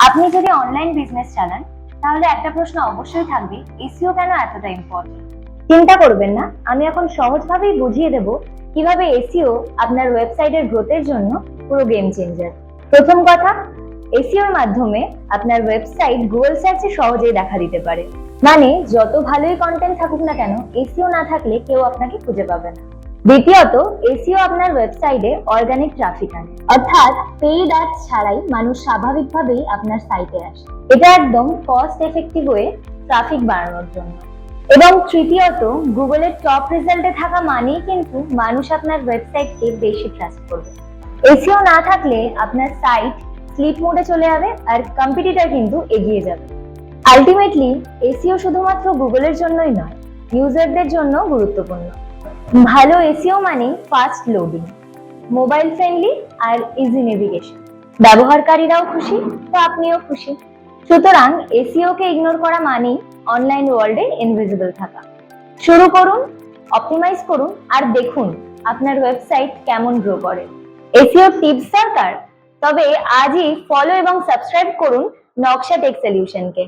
আপনি যদি online business চালান তাহলে একটা প্রশ্ন অবশ্যই থাকবে, এসইও কেন এতটা ইম্পর্টেন্ট? চিন্তা করবেন না, আমি এখন সহজভাবেই বুঝিয়ে দেব কিভাবে এসইও আপনার ওয়েবসাইটের গ্রোথের জন্য পুরো গেম চেঞ্জার। প্রথম কথা, এসইও এর মাধ্যমে আপনার ওয়েবসাইট গুগল সার্চে সহজেই দেখা দিতে পারে। মানে যত ভালোই কন্টেন্ট থাকুক না কেন, এসইও না থাকলে কেউ আপনাকে খুঁজে পাবে না। দ্বিতীয়ত, এসইও আপনার ওয়েবসাইটে অর্গানিক ট্রাফিক আনে, অর্থাৎ পেইড অ্যাডস ছাড়াই মানুষ স্বাভাবিকভাবেই আপনার সাইটে আসে। এটা একদম কস্ট এফেক্টিভ ওয়ে ট্রাফিক বাড়ানোর জন্য। এবং তৃতীয়ত, গুগলের টপ রেজাল্টে থাকা মানেই কিন্তু মানুষ আপনার ওয়েবসাইটকে বেশি ট্রাস্ট করবে। এসইও না থাকলে আপনার সাইট স্লিপ মোডে চলে যাবে আর কম্পিটিটর কিন্তু এগিয়ে যাবে। আলটিমেটলি এসইও শুধুমাত্র গুগলের জন্যই নয়, ইউজারদের জন্য গুরুত্বপূর্ণ। ভালো এসইও মানে ফাস্ট লোডিং, মোবাইল ফ্রেন্ডলি আর ইজি নেভিগেশন। ব্যবহারকারীরাও খুশি তো আপনিও খুশি। সুতরাং এসইও কে ইগনোর করা মানেই অনলাইন ওয়ার্ল্ডে ইনভিজিবল থাকা। শুরু করুন, অপটিমাইজ করুন আর দেখুন আপনার ওয়েবসাইট কেমন গ্রো করে। এসইও টিপস দরকার? তবে আজই ফলো এবং সাবস্ক্রাইব করুন নকশা টেক সলিউশনকে।